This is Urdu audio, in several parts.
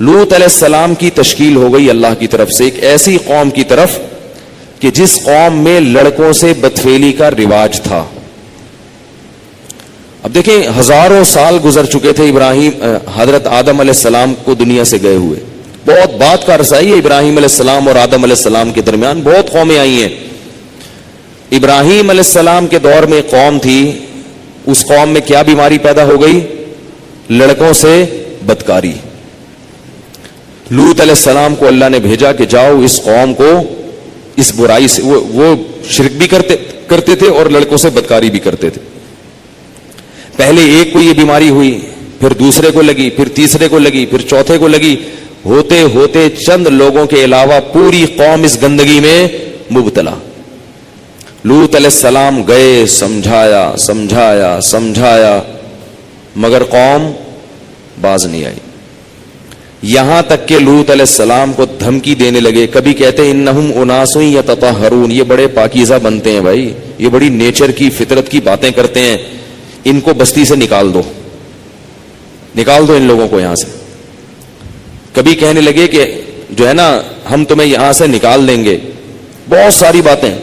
لوط علیہ السلام کی تشکیل ہو گئی اللہ کی طرف سے ایک ایسی قوم کی طرف کہ جس قوم میں لڑکوں سے بدفعلی کا رواج تھا. اب دیکھیں ہزاروں سال گزر چکے تھے ابراہیم حضرت آدم علیہ السلام کو دنیا سے گئے ہوئے. بہت بات کا عرصہ ہے ابراہیم علیہ السلام اور آدم علیہ السلام کے درمیان. بہت قومیں آئی ہیں. ابراہیم علیہ السلام کے دور میں قوم تھی, اس قوم میں کیا بیماری پیدا ہو گئی؟ لڑکوں سے بدکاری. لوط علیہ السلام کو اللہ نے بھیجا کہ جاؤ اس قوم کو اس برائی سے, وہ شرک بھی کرتے تھے اور لڑکوں سے بدکاری بھی کرتے تھے. پہلے ایک کو یہ بیماری ہوئی, پھر دوسرے کو لگی, پھر تیسرے کو لگی, پھر چوتھے کو لگی. ہوتے ہوتے چند لوگوں کے علاوہ پوری قوم اس گندگی میں مبتلا. لوط علیہ السلام گئے, سمجھایا مگر قوم باز نہیں آئی. یہاں تک کہ لوط علیہ السلام کو دھمکی دینے لگے. کبھی کہتے ہیں انہم اناس یتطہرون, یہ بڑے پاکیزہ بنتے ہیں بھائی, یہ بڑی نیچر کی فطرت کی باتیں کرتے ہیں, ان کو بستی سے نکال دو ان لوگوں کو یہاں سے. کبھی کہنے لگے کہ جو ہے نا ہم تمہیں یہاں سے نکال دیں گے. بہت ساری باتیں.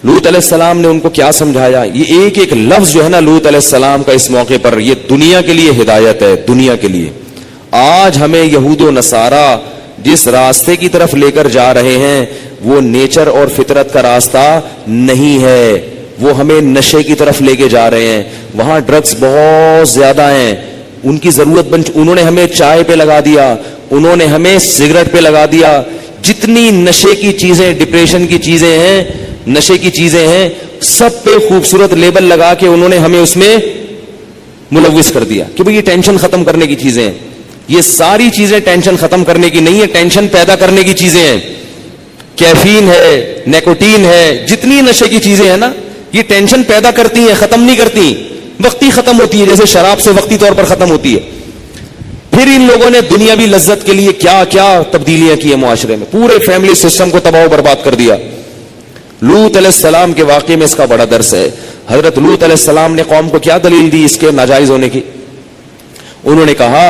لوط علیہ السلام نے ان کو کیا سمجھایا؟ یہ ایک ایک لفظ جو ہے نا لوط علیہ السلام کا اس موقع پر, یہ دنیا کے لیے ہدایت ہے, دنیا کے لیے. آج ہمیں یہود و نصارہ جس راستے کی طرف لے کر جا رہے ہیں وہ نیچر اور فطرت کا راستہ نہیں ہے, وہ ہمیں نشے کی طرف لے کے جا رہے ہیں. وہاں ڈرگز بہت زیادہ ہیں, ان کی ضرورت انہوں نے ہمیں چائے پہ لگا دیا, انہوں نے ہمیں سگریٹ پہ لگا دیا. جتنی نشے کی چیزیں, ڈپریشن کی چیزیں ہیں, نشے کی چیزیں ہیں, سب پہ خوبصورت لیبل لگا کے انہوں نے ہمیں اس میں ملوث کر دیا کہ بھئی یہ ٹینشن ختم کرنے کی چیزیں ہیں. یہ ساری چیزیں ٹینشن ختم کرنے کی نہیں ہے, ٹینشن پیدا کرنے کی چیزیں ہیں. کیفین ہے, نیکوٹین ہے, جتنی نشے کی چیزیں ہیں نا یہ ٹینشن پیدا کرتی ہیں, ختم نہیں کرتی. وقتی ختم ہوتی ہے, جیسے شراب سے وقتی طور پر ختم ہوتی ہے. پھر ان لوگوں نے دنیاوی لذت کے لیے کیا کیا تبدیلیاں کی ہیں معاشرے میں, پورے فیملی سسٹم کو تباہ و برباد کر دیا. لوط علیہ السلام کے واقعے میں اس کا بڑا درس ہے. حضرت لوط علیہ السلام نے قوم کو کیا دلیل دی اس کے ناجائز ہونے کی؟ انہوں نے کہا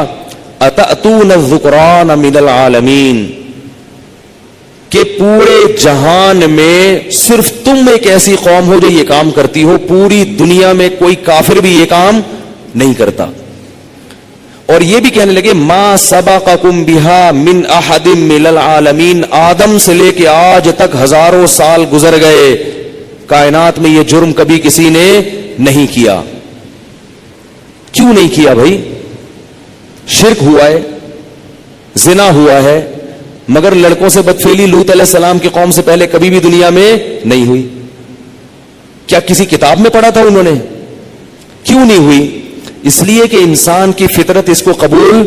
اتأتون الذکران من العالمین, کہ پورے جہان میں صرف تم ایک ایسی قوم ہو جو یہ کام کرتی ہو, پوری دنیا میں کوئی کافر بھی یہ کام نہیں کرتا. اور یہ بھی کہنے لگے ما سبقکم بها من احد من العالمین, آدم سے لے کے آج تک ہزاروں سال گزر گئے, کائنات میں یہ جرم کبھی کسی نے نہیں کیا. کیوں نہیں کیا بھائی؟ شرک ہوا ہے, زنا ہوا ہے, مگر لڑکوں سے بدفعلی لوط علیہ السلام کی قوم سے پہلے کبھی بھی دنیا میں نہیں ہوئی. کیا کسی کتاب میں پڑھا تھا انہوں نے؟ کیوں نہیں ہوئی؟ اس لیے کہ انسان کی فطرت اس کو قبول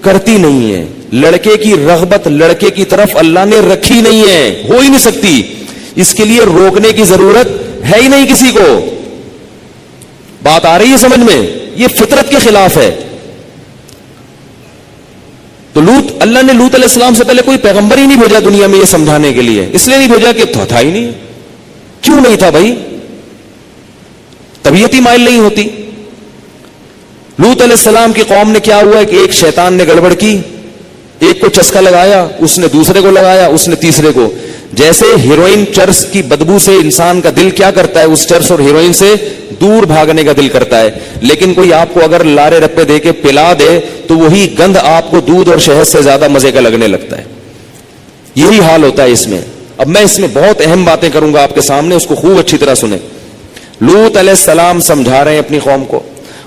کرتی نہیں ہے. لڑکے کی رغبت لڑکے کی طرف اللہ نے رکھی نہیں ہے, ہو ہی نہیں سکتی. اس کے لیے روکنے کی ضرورت ہے ہی نہیں کسی کو. بات آ رہی ہے سمجھ میں؟ یہ فطرت کے خلاف ہے. تو اللہ نے لوط علیہ السلام سے پہلے کوئی پیغمبر ہی نہیں بھیجا دنیا میں یہ سمجھانے کے لیے. اس لیے نہیں بھیجا کہ تھا ہی نہیں. کیوں نہیں تھا بھائی؟ طبیعت ہی مائل نہیں ہوتی. لوط علیہ السلام کی قوم نے کیا ہوا کہ ایک شیطان نے گڑبڑ کی, ایک کو چسکا لگایا, اس نے دوسرے کو لگایا, اس نے تیسرے کو. جیسے ہیروئن چرس کی بدبو سے انسان کا دل کیا کرتا ہے, اس چرس اور ہیروئن سے دور بھاگنے کا دل کرتا ہے. لیکن کوئی آپ کو اگر لارے رپے دے کے پلا دے تو وہی گند آپ کو دودھ اور شہد سے زیادہ مزے کا لگنے لگتا ہے. یہی حال ہوتا ہے اس میں. اب میں اس میں بہت اہم باتیں کروں گا آپ کے سامنے, اس کو خوب اچھی طرح سنیں. لوط علیہ السلام سمجھا رہے ہیں اپنی قوم کو,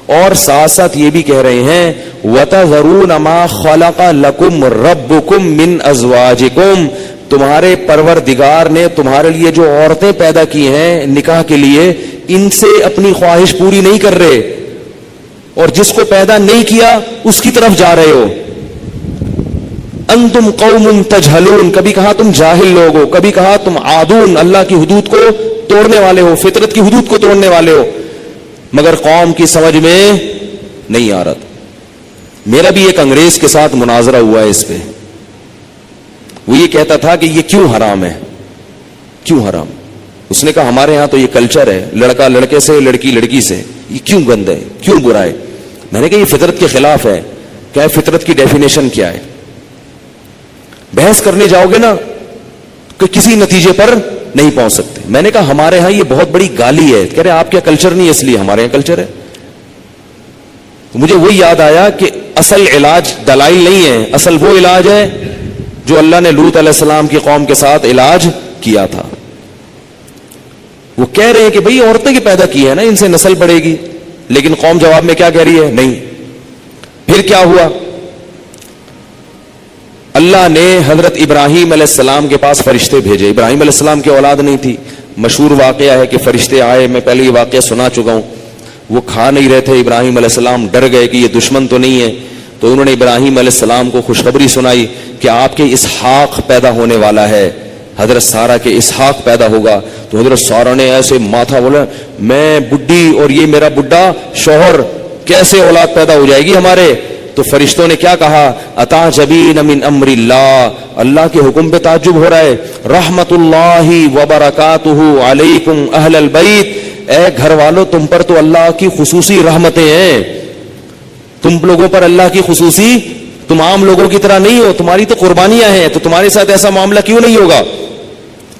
اور ساتھ ساتھ یہ بھی کہہ رہے ہیں وَتَذَرُونَ مَا خَلَقَ لَكُمْ رَبُّكُمْ مِنْ أَزْوَاجِكُمْ, تمہارے پروردگار نے تمہارے لیے جو عورتیں پیدا کی ہیں نکاح کے لیے, ان سے اپنی خواہش پوری نہیں کر رہے, اور جس کو پیدا نہیں کیا اس کی طرف جا رہے ہو. انتم قوم تجہلون, کبھی کہا تم جاہل لوگ ہو, کبھی کہا تم عادون, اللہ کی حدود کو توڑنے والے ہو, فطرت کی حدود کو توڑنے والے ہو. مگر قوم کی سمجھ میں نہیں آ رہا. میرا بھی ایک انگریز کے ساتھ مناظرہ ہوا ہے اس پہ. وہ یہ کہتا تھا کہ یہ کیوں حرام ہے, کیوں حرام. اس نے کہا ہمارے ہاں تو یہ کلچر ہے, لڑکا لڑکے سے, لڑکی لڑکی سے, یہ کیوں گند ہے, کیوں برا ہے. میں نے کہا یہ فطرت کے خلاف ہے. کیا ہے فطرت کی ڈیفینیشن کیا ہے. بحث کرنے جاؤ گے نا کہ کسی نتیجے پر نہیں پہنچ سکتے. میں نے کہا ہمارے ہاں یہ بہت بڑی گالی ہے. کہہ رہے آپ کیا کلچر نہیں ہے, اس لیے ہمارے یہاں کلچر ہے. مجھے وہ یاد آیا کہ اصل علاج دلائل نہیں ہے, اصل وہ علاج ہے جو اللہ نے لوط علیہ السلام کی قوم کے ساتھ علاج کیا تھا. وہ کہہ رہے ہیں کہ بھئی عورتیں کی پیدا کی ہے نا, ان سے نسل بڑھے گی, لیکن قوم جواب میں کیا کہہ رہی ہے, نہیں. پھر کیا ہوا, اللہ نے حضرت ابراہیم علیہ السلام کے پاس فرشتے بھیجے. ابراہیم علیہ السلام کی اولاد نہیں تھی. مشہور واقعہ ہے کہ فرشتے آئے, میں پہلے یہ واقعہ سنا چکا ہوں. وہ کھا نہیں رہے تھے, ابراہیم علیہ السلام ڈر گئے کہ یہ دشمن تو نہیں ہے, تو انہوں نے ابراہیم علیہ السلام کو خوشخبری سنائی کہ آپ کے اسحاق پیدا ہونے والا ہے, حضرت سارہ کے اسحاق پیدا ہوگا. تو حضرت سارہ نے ایسے ماتھا بولا, میں بڈھی اور یہ میرا بڈھا شوہر, کیسے اولاد پیدا ہو جائے گی ہمارے. تو فرشتوں نے کیا کہا, اتعجبین من امر اللہ, اللہ کے حکم پہ تعجب ہو رہا ہے. رحمت اللہ وبرکاتہ علیکم اہل البیت, اے گھر والو تم پر تو اللہ کی خصوصی رحمتیں ہیں, تم لوگوں پر اللہ کی خصوصی, تم عام لوگوں کی طرح نہیں ہو, تمہاری تو قربانیاں ہیں, تو تمہارے ساتھ ایسا معاملہ کیوں نہیں ہوگا.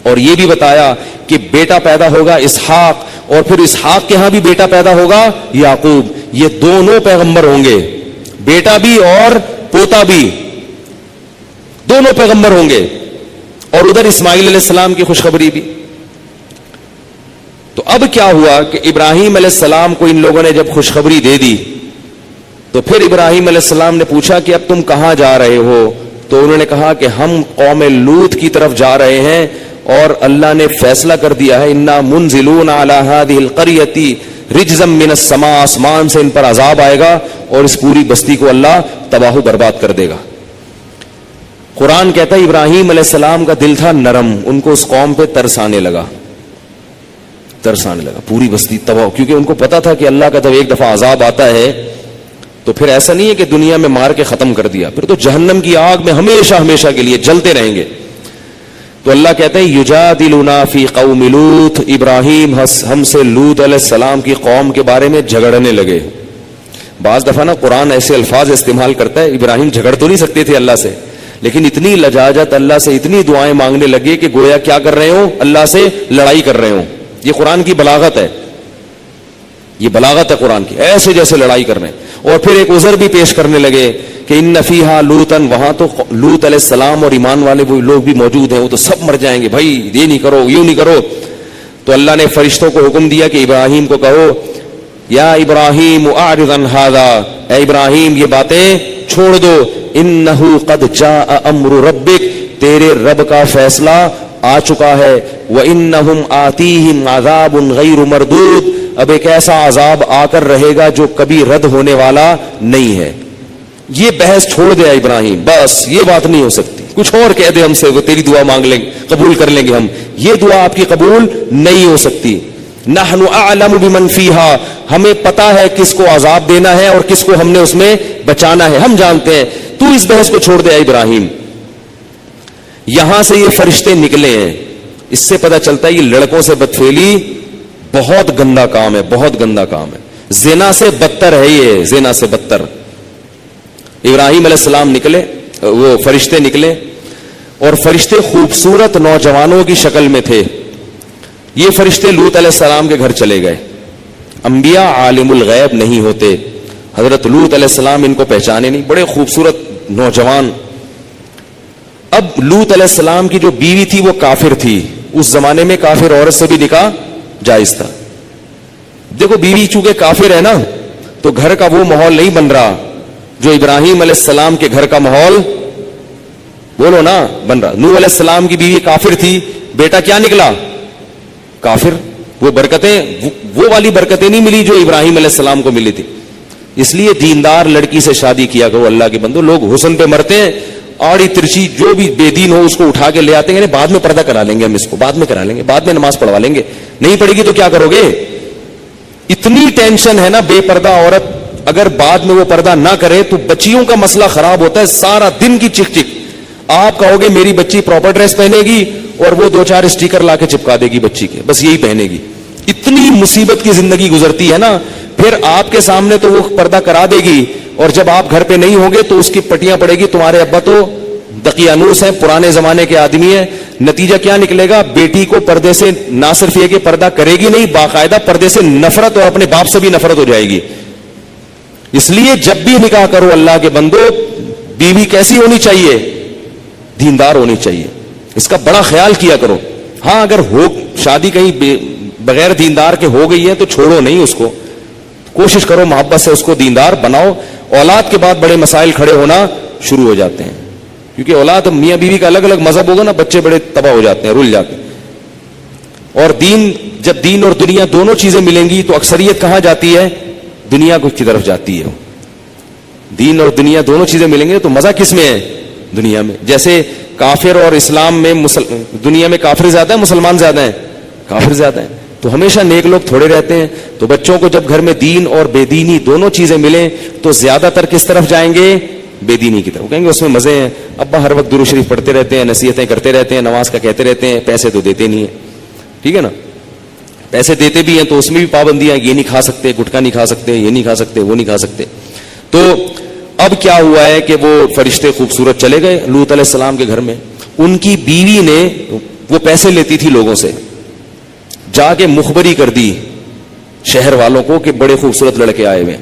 اور یہ بھی بتایا کہ بیٹا پیدا ہوگا اسحاق, اور پھر اسحاق کے ہاں بھی بیٹا پیدا ہوگا یعقوب. یہ دونوں پیغمبر ہوں گے, بیٹا بھی اور پوتا بھی, دونوں پیغمبر ہوں گے. اور ادھر اسماعیل علیہ السلام کی خوشخبری بھی. تو اب کیا ہوا کہ ابراہیم علیہ السلام کو ان لوگوں نے جب خوشخبری دے دی, تو پھر ابراہیم علیہ السلام نے پوچھا کہ اب تم کہاں جا رہے ہو. تو انہوں نے کہا کہ ہم قوم لوط کی طرف جا رہے ہیں, اور اللہ نے فیصلہ کر دیا ہے, انا منزلون علی هذه القرية رجزا من السماء, آسمان سے ان پر عذاب آئے گا اور اس پوری بستی کو اللہ تباہ و برباد کر دے گا. قرآن کہتا ہے ابراہیم علیہ السلام کا دل تھا نرم, ان کو اس قوم پہ ترس آنے لگا, پوری بستی تباہ, کیونکہ ان کو پتا تھا کہ اللہ کا جب ایک دفعہ عذاب آتا ہے تو پھر ایسا نہیں ہے کہ دنیا میں مار کے ختم کر دیا, پھر تو جہنم کی آگ میں ہمیشہ ہمیشہ کے لیے جلتے رہیں گے. تو اللہ کہتے ہیں یجادلنا فی قوم لوط, ابراہیم ہم سے لوط علیہ السلام کی قوم کے بارے میں جھگڑنے لگے. بعض دفعہ نا قرآن ایسے الفاظ استعمال کرتا ہے, ابراہیم جھگڑ تو نہیں سکتے تھے اللہ سے, لیکن اتنی لجاجت, اللہ سے اتنی دعائیں مانگنے لگے کہ گویا کیا کر رہے ہوں, اللہ سے لڑائی کر رہے ہوں. یہ قرآن کی بلاغت ہے, یہ بلاغت ہے قرآن کی, ایسے جیسے لڑائی کر رہے ہیں. اور پھر ایک عذر بھی پیش کرنے لگے کہ ان فیہا لوطن, وہاں تو لوط علیہ السلام اور ایمان والے وہ لوگ بھی موجود ہیں, وہ تو سب مر جائیں گے بھائی, یہ نہیں کرو, یوں نہیں کرو. تو اللہ نے فرشتوں کو حکم دیا کہ ابراہیم کو کہو, یا ابراہیم اعرض عن ھذا, اے ابراہیم یہ باتیں چھوڑ دو, انہ قد جاء امر ربک, تیرے رب کا فیصلہ آ چکا ہے. وانہم آتیہم عذاب غیر مردود, اب ایک ایسا عذاب آ کر رہے گا جو کبھی رد ہونے والا نہیں ہے. یہ بحث چھوڑ دیا ابراہیم, بس یہ بات نہیں ہو سکتی, کچھ اور کہہ دے ہم سے, وہ تیری دعا مانگ لیں گے, قبول کر لیں گے ہم, یہ دعا آپ کی قبول نہیں ہو سکتی. نحن اعلم بمن فیہا, ہمیں پتا ہے کس کو عذاب دینا ہے اور کس کو ہم نے اس میں بچانا ہے, ہم جانتے ہیں, تو اس بحث کو چھوڑ دیا ابراہیم. یہاں سے یہ فرشتے نکلے ہیں, اس سے پتہ چلتا ہے یہ لڑکوں سے بدفعلی بہت گندا کام ہے, بہت گندا کام ہے, زنا سے بدتر ہے یہ, زنا سے بدتر. ابراہیم علیہ السلام نکلے, وہ فرشتے نکلے, اور فرشتے خوبصورت نوجوانوں کی شکل میں تھے. یہ فرشتے لوط علیہ السلام کے گھر چلے گئے. انبیاء عالم الغیب نہیں ہوتے, حضرت لوط علیہ السلام ان کو پہچانے نہیں, بڑے خوبصورت نوجوان. اب لوط علیہ السلام کی جو بیوی تھی وہ کافر تھی, اس زمانے میں کافر عورت سے بھی نکاح جائز تھا. دیکھو بیوی چونکہ کافر ہے نا, تو گھر کا وہ ماحول نہیں بن رہا جو ابراہیم علیہ السلام کے گھر کا ماحول, بولو نا, بن رہا. نوح علیہ السلام کی بیوی کافر تھی, بیٹا کیا نکلا, کافر. وہ برکتیں, وہ والی برکتیں نہیں ملی جو ابراہیم علیہ السلام کو ملی تھی. اس لیے دیندار لڑکی سے شادی کیا کرو اللہ کے بندو. لوگ حسن پہ مرتے ہیں, آڑی ترچی جو بھی بے دین ہو اس کو اٹھا کے لے آتے ہیں, بعد میں پردہ کرا لیں گے ہم, اس کو بعد میں کرا لیں گے, بعد میں نماز پڑھوا لیں گے. نہیں پڑے گی تو کیا کرو گے, اتنی ٹینشن ہے نا. بے پردہ عورت اگر بعد میں وہ پردہ نہ کرے تو بچیوں کا مسئلہ خراب ہوتا ہے, سارا دن کی چک چک. آپ کہو گے میری بچی پراپر ڈریس پہنے گی, اور وہ 2-4 اسٹیکر لا کے چپکا دے گی بچی کے, بس یہی پہنے گی. اتنی مصیبت کی زندگی گزرتی ہے نا. پھر آپ کے سامنے تو وہ پردہ کرا دے گی, اور جب آپ گھر پہ نہیں ہوں گے تو اس کی پٹیاں پڑے گی. تمہارے ابا تو دقیانوس ہیں, پرانے زمانے کے آدمی ہیں. نتیجہ کیا نکلے گا؟ بیٹی کو پردے سے نہ صرف یہ کہ پردہ کرے گی نہیں, باقاعدہ پردے سے نفرت, اور اپنے باپ سے بھی نفرت ہو جائے گی. اس لیے جب بھی نکاح کرو اللہ کے بندو, بیوی کیسی ہونی چاہیے؟ دیندار ہونی چاہیے. اس کا بڑا خیال کیا کرو. ہاں اگر ہو شادی کہیں بغیر دیندار کے ہو گئی ہے تو چھوڑو نہیں اس کو, کوشش کرو محبت سے اس کو دیندار بناؤ. اولاد کے بعد بڑے مسائل کھڑے ہونا شروع ہو جاتے ہیں, کیونکہ اولاد میاں بیوی کا الگ الگ مذہب ہوگا نا, بچے بڑے تباہ ہو جاتے ہیں, رل جاتے ہیں. اور جب دین اور دنیا دونوں چیزیں ملیں گی تو اکثریت کہاں جاتی ہے؟ دنیا کی طرف جاتی ہے. دین اور دنیا دونوں چیزیں ملیں گے تو مزہ کس میں ہے؟ دنیا میں. جیسے کافر اور اسلام میں دنیا میں کافر زیادہ ہے, مسلمان زیادہ ہیں؟ کافر زیادہ ہیں. تو ہمیشہ نیک لوگ تھوڑے رہتے ہیں. تو بچوں کو جب گھر میں دین اور بے دینی دونوں چیزیں ملیں تو زیادہ تر کس طرف جائیں گے؟ بے دینی کی طرف. کہیں گے اس میں مزے ہیں, ابا ہر وقت درود شریف پڑھتے رہتے ہیں, نصیحتیں کرتے رہتے ہیں, نماز کا کہتے رہتے ہیں, پیسے تو دیتے نہیں ہیں. ٹھیک ہے نا, پیسے دیتے بھی ہیں تو اس میں بھی پابندیاں, یہ نہیں کھا سکتے, گٹکا نہیں کھا سکتے, یہ نہیں کھا سکتے, وہ نہیں کھا سکتے. تو اب کیا ہوا ہے کہ وہ فرشتے خوبصورت چلے گئے لوط علیہ السلام کے گھر میں. ان کی بیوی نے, وہ پیسے لیتی تھی لوگوں سے, جا کے مخبری کر دی شہر والوں کو کہ بڑے خوبصورت لڑکے آئے ہوئے.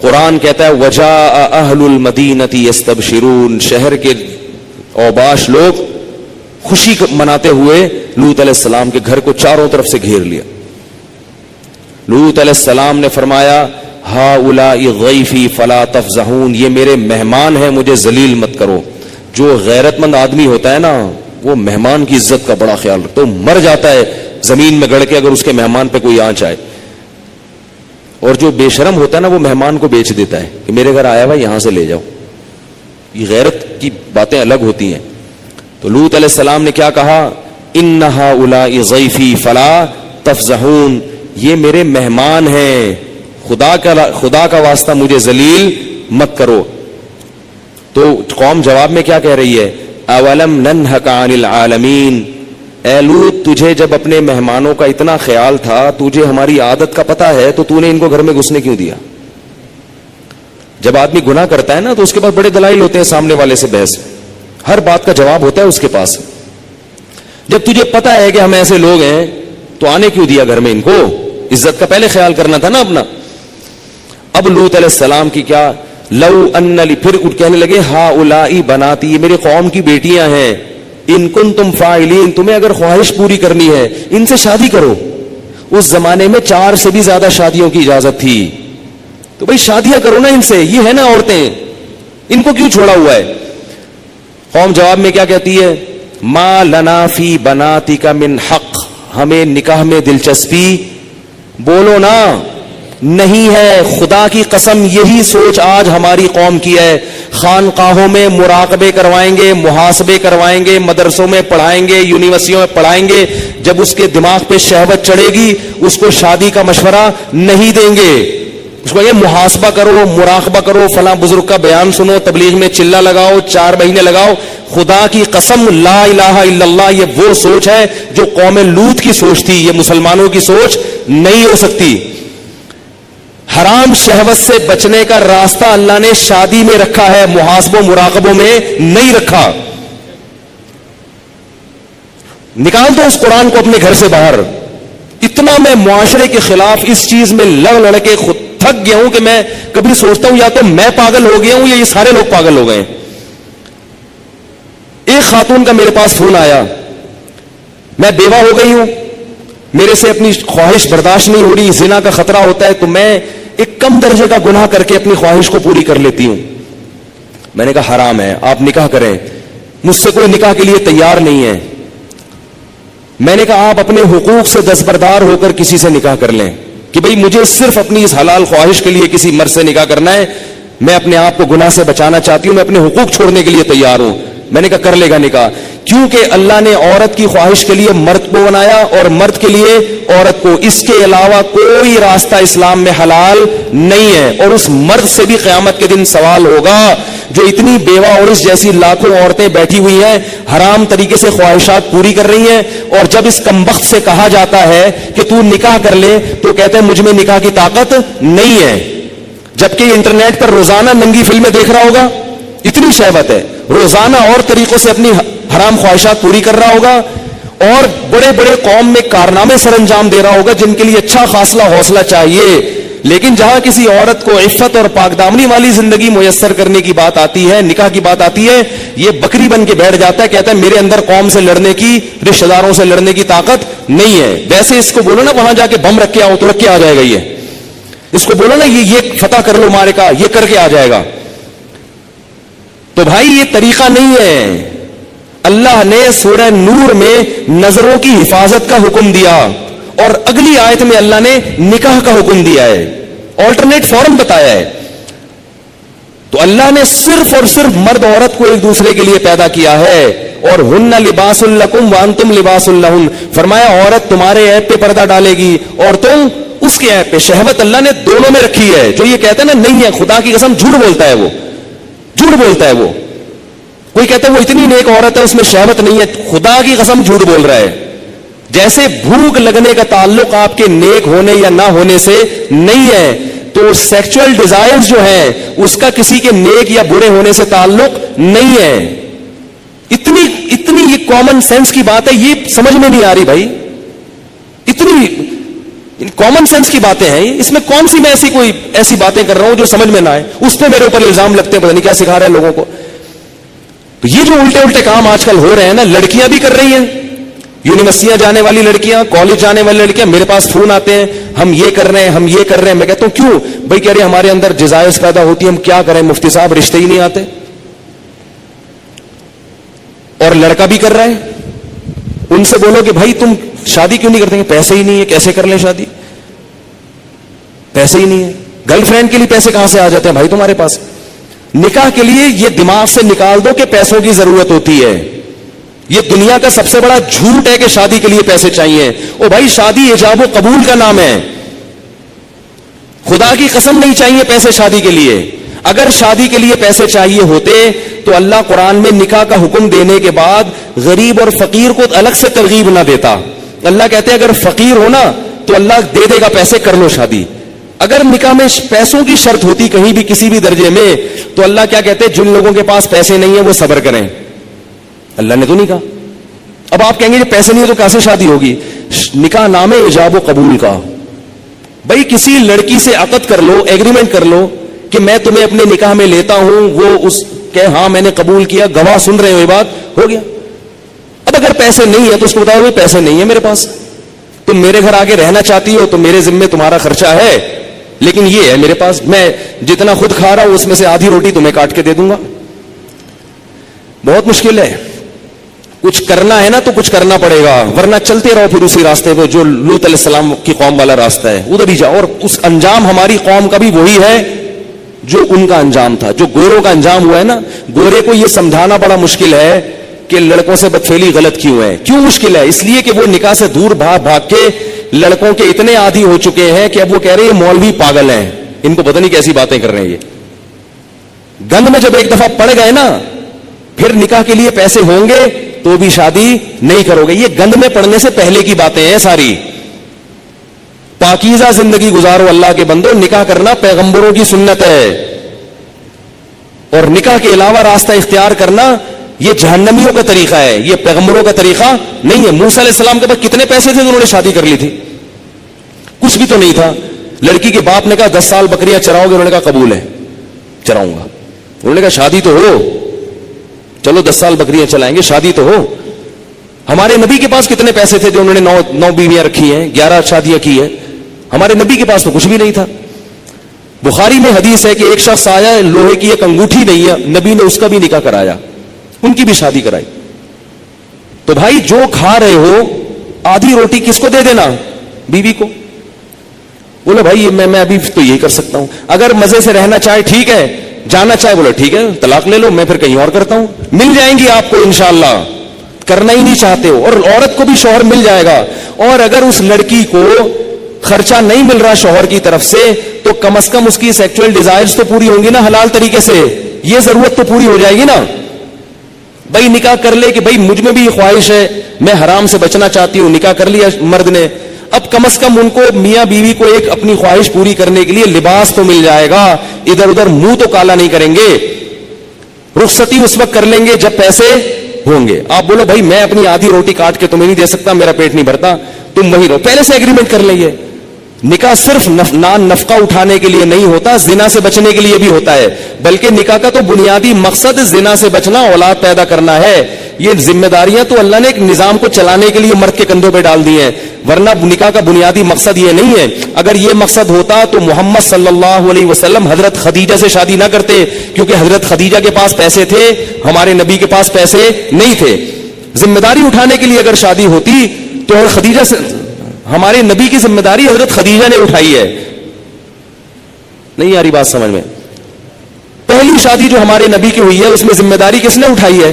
قرآن کہتا ہے وجاء اہل المدینۃ یستبشرون, شہر کے اوباش لوگ خوشی مناتے ہوئے لوط علیہ السلام کے گھر کو چاروں طرف سے گھیر لیا. لوط علیہ السلام نے فرمایا ہؤلاء ضیفی فلا تفضحون, یہ میرے مہمان ہیں, مجھے ذلیل مت کرو. جو غیرت مند آدمی ہوتا ہے نا وہ مہمان کی عزت کا بڑا خیال رکھتا ہے, مر جاتا ہے زمین میں گڑ کے اگر اس کے مہمان پہ کوئی آنچ آئے. اور جو بے شرم ہوتا ہے نا وہ مہمان کو بیچ دیتا ہے کہ میرے گھر آیا ہوا یہاں سے لے جاؤ. یہ غیرت کی باتیں الگ ہوتی ہیں. تو لوط علیہ السلام نے کیا کہا؟ ان ہؤلاء ضیفی فلا تفضحون, یہ میرے مہمان ہیں, خدا کا واسطہ مجھے ذلیل مت کرو. تو قوم جواب میں کیا کہہ رہی ہے؟ اولم ننہک عن العالمین, اے لوط تجھے جب اپنے مہمانوں کا اتنا خیال تھا, تجھے ہماری عادت کا پتہ ہے, تو تو نے ان کو گھر میں گھسنے کیوں دیا؟ جب آدمی گناہ کرتا ہے نا تو اس کے پاس بڑے دلائل ہوتے ہیں سامنے والے سے بحث, ہر بات کا جواب ہوتا ہے اس کے پاس. جب تجھے پتہ ہے کہ ہم ایسے لوگ ہیں تو آنے کیوں دیا گھر میں ان کو؟ عزت کا پہلے خیال کرنا تھا نا اپنا. اب لوط علیہ السلام کی کیا, لو ان لی, پھر کہنے لگے ہؤلاء بناتی, یہ میرے قوم کی بیٹیاں ہیں, ان کنتم فاعلین, تمہیں اگر خواہش پوری کرنی ہے ان سے شادی کرو. اس زمانے میں 4 سے بھی زیادہ شادیوں کی اجازت تھی, تو بھائی شادیاں کرو نا ان سے, یہ ہے نا عورتیں, ان کو کیوں چھوڑا ہوا ہے؟ قوم جواب میں کیا کہتی ہے؟ ما لنا فی بناتک من حق, ہمیں نکاح میں دلچسپی بولو نا نہیں ہے. خدا کی قسم یہی سوچ آج ہماری قوم کی ہے. خانقاہوں میں مراقبے کروائیں گے, محاسبے کروائیں گے, مدرسوں میں پڑھائیں گے, یونیورسٹیوں میں پڑھائیں گے, جب اس کے دماغ پہ شہوت چڑھے گی اس کو شادی کا مشورہ نہیں دیں گے. اس کو یہ محاسبہ کرو, مراقبہ کرو, فلاں بزرگ کا بیان سنو, تبلیغ میں چلہ لگاؤ, 4 مہینے لگاؤ. خدا کی قسم لا الہ الا اللہ, یہ وہ سوچ ہے جو قوم لوط کی سوچ تھی, یہ مسلمانوں کی سوچ نہیں ہو سکتی. حرام شہوت سے بچنے کا راستہ اللہ نے شادی میں رکھا ہے, محاسبوں مراقبوں میں نہیں رکھا. نکال دو اس قرآن کو اپنے گھر سے باہر. اتنا میں معاشرے کے خلاف اس چیز میں لڑ کے خود تھک گیا ہوں کہ میں کبھی سوچتا ہوں یا تو میں پاگل ہو گیا ہوں یا یہ سارے لوگ پاگل ہو گئے. ایک خاتون کا میرے پاس فون آیا, میں بیوہ ہو گئی ہوں, میرے سے اپنی خواہش برداشت نہیں ہو رہی, زنا کا خطرہ ہوتا ہے, تو میں ایک کم درجے کا گناہ کر کے اپنی خواہش کو پوری کر لیتی ہوں. میں نے کہا حرام ہے, آپ نکاح کریں. مجھ سے کوئی نکاح کے لیے تیار نہیں ہے. میں نے کہا آپ اپنے حقوق سے دستبردار ہو کر کسی سے نکاح کر لیں کہ بھئی مجھے صرف اپنی اس حلال خواہش کے لیے کسی مرد سے نکاح کرنا ہے, میں اپنے آپ کو گناہ سے بچانا چاہتی ہوں, میں اپنے حقوق چھوڑنے کے لیے تیار ہوں. میں نے کہا کر لے گا نکاح, کیونکہ اللہ نے عورت کی خواہش کے لیے مرد کو بنایا اور مرد کے لیے عورت کو. اس کے علاوہ کوئی راستہ اسلام میں حلال نہیں ہے. اور اس مرد سے بھی قیامت کے دن سوال ہوگا جو اتنی بیوہ اور اس جیسی لاکھوں عورتیں بیٹھی ہوئی ہیں, حرام طریقے سے خواہشات پوری کر رہی ہیں, اور جب اس کمبخت سے کہا جاتا ہے کہ تو نکاح کر لے تو کہتے ہیں مجھ میں نکاح کی طاقت نہیں ہے. جبکہ یہ انٹرنیٹ پر روزانہ ننگی فلمیں دیکھ رہا ہوگا, اتنی شہوت ہے, روزانہ اور طریقوں سے اپنی حرام خواہشات پوری کر رہا ہوگا, اور بڑے بڑے قوم میں کارنامے سر انجام دے رہا ہوگا جن کے لیے اچھا خاصلہ حوصلہ چاہیے. لیکن جہاں کسی عورت کو عفت اور پاکدامنی والی زندگی میسر کرنے کی بات آتی ہے, نکاح کی بات آتی ہے, یہ بکری بن کے بیٹھ جاتا ہے, کہتا ہے میرے اندر قوم سے لڑنے کی, رشتہ داروں سے لڑنے کی طاقت نہیں ہے. ویسے اس کو بولو نا وہاں جا کے بم رکھ کے آؤ تو رکھ کے آ جائے گا. اس کو بولو نا یہ فتح کر لو مارے کا, یہ کر کے آ جائے گا. تو بھائی یہ طریقہ نہیں ہے. اللہ نے سورہ نور میں نظروں کی حفاظت کا حکم دیا, اور اگلی آیت میں اللہ نے نکاح کا حکم دیا ہے, آلٹرنیٹ فارم بتایا ہے. تو اللہ نے صرف اور صرف مرد عورت کو ایک دوسرے کے لیے پیدا کیا ہے, اور ہن لباس لکم وانتم لباس لہن. فرمایا عورت تمہارے عیب پہ پردہ ڈالے گی اور تم اس کے عیب پہ. شہوت اللہ نے دونوں میں رکھی ہے. جو یہ کہتا ہے نا نہیں ہے, خدا کی قسم جھوٹ بولتا ہے, وہ جھوٹ بولتا ہے. وہ کوئی کہتا ہے وہ اتنی نیک عورت ہے اس میں شہوت نہیں ہے, خدا کی قسم جھوٹ بول رہا ہے. جیسے بھوک لگنے کا تعلق آپ کے نیک ہونے یا نہ ہونے سے نہیں ہے, تو سیکچوئل ڈیزائرز جو ہیں اس کا کسی کے نیک یا برے ہونے سے تعلق نہیں ہے. اتنی یہ کامن سینس کی بات ہے, یہ سمجھ میں نہیں آ رہی بھائی. اتنی کامن سینس کی باتیں ہیں, اس میں کون سی میں ایسی باتیں کر رہا ہوں جو سمجھ میں نہ آئے, اس پہ میرے اوپر الزام لگتے ہیں, پتہ نہیں کیا سکھا رہے ہیں لوگوں کو. تو یہ جو الٹے الٹے کام آج کل ہو رہے ہیں نا, لڑکیاں بھی کر رہی ہیں, یونیورسٹیاں جانے والی لڑکیاں, کالج جانے والی لڑکیاں, میرے پاس فون آتے ہیں ہم یہ کر رہے ہیں, ہم یہ کر رہے ہیں. میں کہتا ہوں کیوں بھائی؟ کہہ رہے ہمارے اندر جزائز پیدا ہوتی ہے, ہم کیا کریں مفتی صاحب, رشتے ہی نہیں آتے. اور لڑکا بھی کر رہا ہے, ان سے بولو کہ بھائی تم شادی کیوں نہیں کرتے؟ پیسے ہی نہیں ہے, کیسے کر لیں شادی, پیسے ہی نہیں ہے. گرل فرینڈ کے لیے پیسے کہاں سے آ جاتے ہیں بھائی تمہارے پاس؟ نکاح کے لیے یہ دماغ سے نکال دو کہ پیسوں کی ضرورت ہوتی ہے. یہ دنیا کا سب سے بڑا جھوٹ ہے کہ شادی کے لیے پیسے چاہیے. او بھائی شادی ایجاب و قبول کا نام ہے, خدا کی قسم نہیں چاہیے پیسے شادی کے لیے. اگر شادی کے لیے پیسے چاہیے ہوتے تو اللہ قرآن میں نکاح کا حکم دینے کے بعد غریب اور فقیر کو الگ سے ترغیب نہ دیتا. اللہ کہتے ہیں اگر فقیر ہونا تو اللہ دے دے گا پیسے, کر لو شادی. اگر نکاح میں پیسوں کی شرط ہوتی کہیں بھی کسی بھی درجے میں, تو اللہ کیا کہتے ہیں؟ جن لوگوں کے پاس پیسے نہیں ہیں وہ صبر کریں. اللہ نے تو نہیں کہا. اب آپ کہیں گے کہ پیسے نہیں ہے تو کیسے شادی ہوگی؟ نکاح نام ہے ایجاب و قبول کا. بھائی کسی لڑکی سے عقد کر لو, ایگریمنٹ کر لو کہ میں تمہیں اپنے نکاح میں لیتا ہوں, وہ اس کہ ہاں میں نے قبول کیا, گواہ سن رہے ہو, یہ بات ہو گیا. اب اگر پیسے نہیں ہے تو اس کو بتاؤ پیسے نہیں ہے میرے پاس, تم میرے گھر آگے رہنا چاہتی ہو تو میرے ذمے تمہارا خرچہ ہے, لیکن یہ ہے میرے پاس, میں جتنا خود کھا رہا ہوں اس میں سے آدھی روٹی تمہیں کاٹ کے دے دوں گا. بہت مشکل ہے. کچھ کرنا ہے نا تو کچھ کرنا پڑے گا, ورنہ چلتے رہو پھر اسی راستے پہ جو لوط علیہ السلام کی قوم والا راستہ ہے, ادھر ہی جاؤ. اور اس انجام ہماری قوم کا بھی وہی ہے جو ان کا انجام تھا, جو گوروں کا انجام ہوا ہے نا. گورے کو یہ سمجھانا بڑا مشکل ہے کہ لڑکوں سے بدفعلی غلط کیوں ہے. کیوں مشکل ہے؟ اس لیے کہ وہ نکاح سے دور بھاگ بھاگ کے لڑکوں کے اتنے عادی ہو چکے ہیں کہ اب وہ کہہ رہے ہیں مولوی پاگل ہیں, ان کو پتہ نہیں کیسی باتیں کر رہے ہیں. یہ گند میں جب ایک دفعہ پڑ گئے نا, پھر نکاح کے لیے پیسے ہوں گے تو بھی شادی نہیں کرو گے. یہ گند میں پڑنے سے پہلے کی باتیں ہیں ساری. پاکیزہ زندگی گزارو اللہ کے بندو. نکاح کرنا پیغمبروں کی سنت ہے, اور نکاح کے علاوہ راستہ اختیار کرنا یہ جہنمیوں کا طریقہ ہے, یہ پیغمبروں کا طریقہ نہیں ہے. موسیٰ علیہ السلام کے پاس کتنے پیسے تھے تو انہوں نے شادی کر لی تھی؟ کچھ بھی تو نہیں تھا. لڑکی کے باپ نے کہا 10 سال بکریاں چراؤ گے؟ انہوں نے کہا قبول ہے, چراؤں گا. انہوں نے کہا شادی تو ہو, چلو 10 سال بکریاں چلائیں گے, شادی تو ہو. ہمارے نبی کے پاس کتنے پیسے تھے جو انہوں نے 9 بیویاں رکھی ہیں, 11 شادیاں کی ہیں. ہمارے نبی کے پاس تو کچھ بھی نہیں تھا. بخاری میں حدیث ہے کہ ایک شخص آیا, لوہے کی ایک انگوٹھی نہیں ہے, نبی نے اس کا بھی نکاح کرایا, ان کی بھی شادی کرائی. تو بھائی جو کھا رہے ہو آدھی روٹی کس کو دے دینا؟ بیوی کو. بولے بھائی میں ابھی تو یہی کر سکتا ہوں. اگر مزے سے رہنا چاہے ٹھیک ہے, جانا چاہے بولے ٹھیک ہے طلاق لے لو, میں پھر کہیں اور کرتا ہوں. مل جائیں گی آپ کو انشاءاللہ. کرنا ہی نہیں چاہتے ہو, اور عورت کو بھی شوہر مل جائے گا. اور اگر اس لڑکی کو خرچہ نہیں مل رہا شوہر کی طرف سے, تو کم از کم اس کی سیکچوئل ڈیزائرز تو پوری ہوں گی نا حلال طریقے سے. یہ ضرورت تو پوری ہو جائے گی نا. بھائی نکاح کر لے کہ بھائی مجھ میں بھی یہ خواہش ہے, میں حرام سے بچنا چاہتی ہوں, نکاح کر لیا مرد نے. اب کم از کم ان کو میاں بیوی کو ایک اپنی خواہش پوری کرنے کے لیے لباس تو مل جائے گا, ادھر ادھر منہ تو کالا نہیں کریں گے. رخصتی اس وقت کر لیں گے جب پیسے ہوں گے. آپ بولو بھائی میں اپنی آدھی روٹی کاٹ کے تمہیں نہیں دے سکتا, میرا پیٹ نہیں بھرتا, تم وہی رہو, پہلے سے ایگریمنٹ کر لیں گے. نکاح صرف نفقہ اٹھانے کے لیے نہیں ہوتا, زنا سے بچنے کے لیے بھی ہوتا ہے, بلکہ نکاح کا تو بنیادی مقصد زنا سے بچنا, اولاد پیدا کرنا ہے. یہ ذمہ داریاں تو اللہ نے ایک نظام کو چلانے کے لیے مرد کے کندھوں پہ ڈال دی ہیں, ورنہ نکاح کا بنیادی مقصد یہ نہیں ہے. اگر یہ مقصد ہوتا تو محمد صلی اللہ علیہ وسلم حضرت خدیجہ سے شادی نہ کرتے, کیونکہ حضرت خدیجہ کے پاس پیسے تھے, ہمارے نبی کے پاس پیسے نہیں تھے. ذمہ داری اٹھانے کے لیے اگر شادی ہوتی تو خدیجہ سے, ہمارے نبی کی ذمہ داری حضرت خدیجہ نے اٹھائی ہے. نہیں آ رہی بات سمجھ میں؟ پہلی شادی جو ہمارے نبی کی ہوئی ہے اس میں ذمہ داری کس نے اٹھائی ہے؟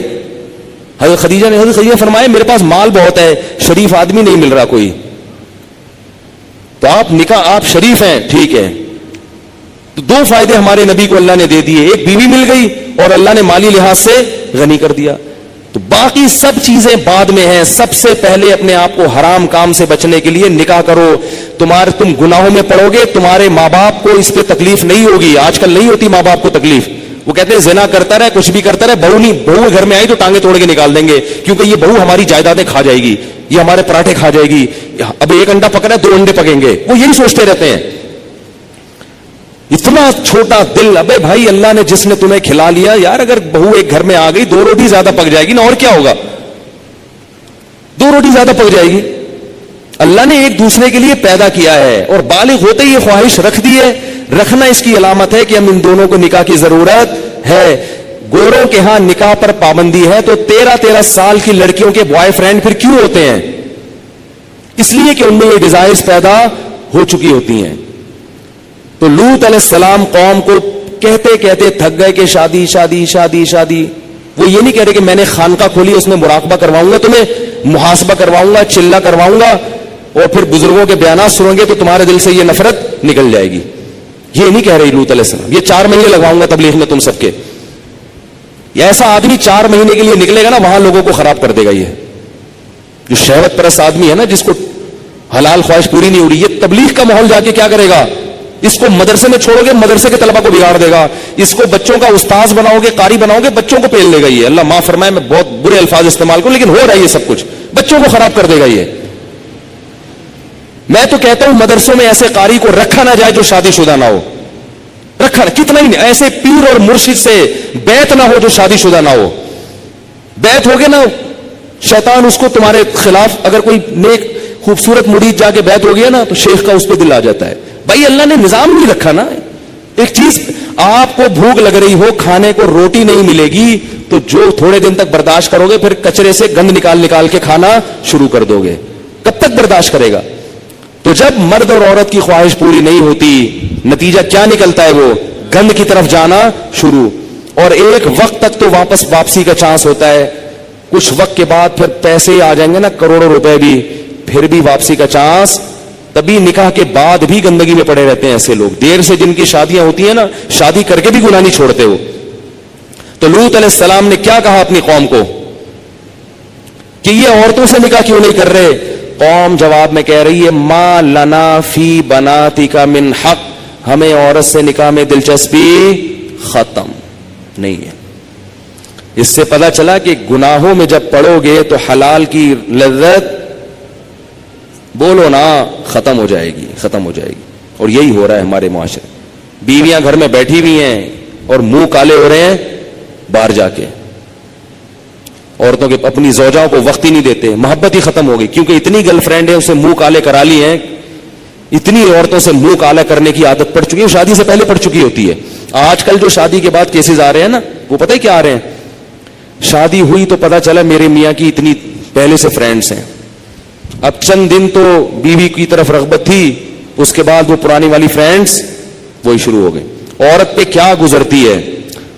حضرت خدیجہ نے. حضرت خدیجہ فرمائے میرے پاس مال بہت ہے, شریف آدمی نہیں مل رہا کوئی, تو آپ نکاح, آپ شریف ہیں ٹھیک ہے. تو دو فائدے ہمارے نبی کو اللہ نے دے دیے, ایک بیوی مل گئی اور اللہ نے مالی لحاظ سے غنی کر دیا. تو باقی سب چیزیں بعد میں ہیں. سب سے پہلے اپنے آپ کو حرام کام سے بچنے کے لیے نکاح کرو. تم گناہوں میں پڑو گے, تمہارے ماں باپ کو اس پہ تکلیف نہیں ہوگی. آج کل نہیں ہوتی ماں باپ کو تکلیف, وہ کہتے ہیں زنا کرتا رہے, کچھ بھی کرتا رہے, بہو گھر میں آئی تو ٹانگیں توڑ کے نکال دیں گے, کیونکہ یہ بہو ہماری جائیدادیں کھا جائے گی, یہ ہمارے پراٹھے کھا جائے گی, اب ایک انڈا پکڑا ہے 2 انڈے پکیں گے. وہ یہی سوچتے رہتے ہیں. اتنا چھوٹا دل. ابے بھائی اللہ نے جس نے تمہیں کھلا لیا یار, اگر بہو ایک گھر میں آ گئی 2 روٹی زیادہ پک جائے گی نا, اور کیا ہوگا, 2 روٹی زیادہ پک جائے گی. اللہ نے ایک دوسرے کے لیے پیدا کیا ہے, اور بالغ ہوتے ہی یہ خواہش رکھ دی ہے. رکھنا اس کی علامت ہے کہ ہم ان دونوں کو نکاح کی ضرورت ہے. گوروں کے ہاں نکاح پر پابندی ہے, تو 13 سال کی لڑکیوں کے بوائے فرینڈ پھر کیوں ہوتے ہیں؟ اس لیے کہ ان میں یہ ڈیزائرز پیدا ہو چکی ہوتی ہیں. تو لوط علیہ السلام قوم کو کہتے کہتے تھک گئے کہ شادی شادی شادی شادی. وہ یہ نہیں کہہ رہے کہ میں نے خانقاہ کھولی, اس میں مراقبہ کرواؤں گا تمہیں, محاسبہ کرواؤں گا, چلہ کرواؤں گا, اور پھر بزرگوں کے بیانات سنیں گے تو تمہارے دل سے یہ نفرت نکل جائے گی. یہ نہیں کہہ رہی لوط علیہ السلام. یہ 4 مہینے لگواؤں گا تبلیغ میں تم سب کے. یہ ایسا آدمی 4 مہینے کے لیے نکلے گا نا, وہاں لوگوں کو خراب کر دے گا. یہ جو شہوت پرست آدمی ہے نا, جس کو حلال خواہش پوری نہیں ہو رہی, یہ تبلیغ کا ماحول جا کے کیا کرے گا؟ اس کو مدرسے میں چھوڑو گے, مدرسے کے طلبہ کو بگاڑ دے گا. اس کو بچوں کا استاذ بناؤ گے, قاری بناؤ گے, بچوں کو پیل لے گا. یہ اللہ معاف فرمائے, میں بہت برے الفاظ استعمال کروں, لیکن ہو رہا ہے یہ سب کچھ, بچوں کو خراب کر دے گا. یہ میں تو کہتا ہوں مدرسوں میں ایسے قاری کو رکھا نہ جائے جو شادی شدہ نہ ہو. رکھا کتنا ہی نہیں, ایسے پیر اور مرشد سے بیعت نہ ہو جو شادی شدہ نہ ہو. بیعت ہوگے نا, شیطان اس کو تمہارے خلاف, اگر کوئی نیک خوبصورت مرید جا کے بیعت ہو گیا نا تو شیخ کا اس پہ دل آ جاتا ہے. بھائی اللہ نے نظام نہیں رکھا نا. ایک چیز, آپ کو بھوک لگ رہی ہو, کھانے کو روٹی نہیں ملے گی, تو جو تھوڑے دن تک برداشت کرو گے, پھر کچرے سے گند نکال کے کھانا شروع کر دو گے. کب تک برداشت کرے گا؟ تو جب مرد اور عورت کی خواہش پوری نہیں ہوتی, نتیجہ کیا نکلتا ہے؟ وہ گند کی طرف جانا شروع. اور ایک وقت تک تو واپسی کا چانس ہوتا ہے, کچھ وقت کے بعد پھر پیسے آ جائیں گے نا, کروڑوں روپے بھی, پھر بھی واپسی کا چانس. تبھی نکاح کے بعد بھی گندگی میں پڑے رہتے ہیں ایسے لوگ. دیر سے جن کی شادیاں ہوتی ہیں نا, شادی کر کے بھی گناہ نہیں چھوڑتے وہ. تو لوط علیہ السلام نے کیا کہا اپنی قوم کو کہ یہ عورتوں سے نکاح کیوں نہیں کر رہے؟ قوم جواب میں کہہ رہی ہے, ما لنا فی بناتک من حق, ہمیں عورت سے نکاح میں دلچسپی ختم نہیں ہے. اس سے پتہ چلا کہ گناہوں میں جب پڑو گے تو حلال کی لذت, بولو نا, ختم ہو جائے گی, ختم ہو جائے گی. اور یہی ہو رہا ہے ہمارے معاشرے. بیویاں گھر میں بیٹھی ہوئی ہیں اور منہ کالے ہو رہے ہیں باہر جا کے. عورتوں کے اپنی زوجاؤں کو وقت ہی نہیں دیتے, محبت ہی ختم ہو گئی, کیونکہ اتنی گرل فرینڈ ہیں اسے منہ کالے کرا لی ہیں, اتنی عورتوں سے منہ کالا کرنے کی عادت پڑ چکی ہے, شادی سے پہلے پڑ چکی ہوتی ہے. آج کل جو شادی کے بعد کیسز آ رہے ہیں نا, وہ پتہ ہے کیا آ رہے ہیں؟ شادی ہوئی تو پتہ چلا میرے میاں کی اتنی پہلے سے فرینڈز ہیں, اب چند دن تو بیوی کی طرف رغبت تھی, اس کے بعد وہ پرانی والی فرینڈز وہی شروع ہو گئی. عورت پہ کیا گزرتی ہے؟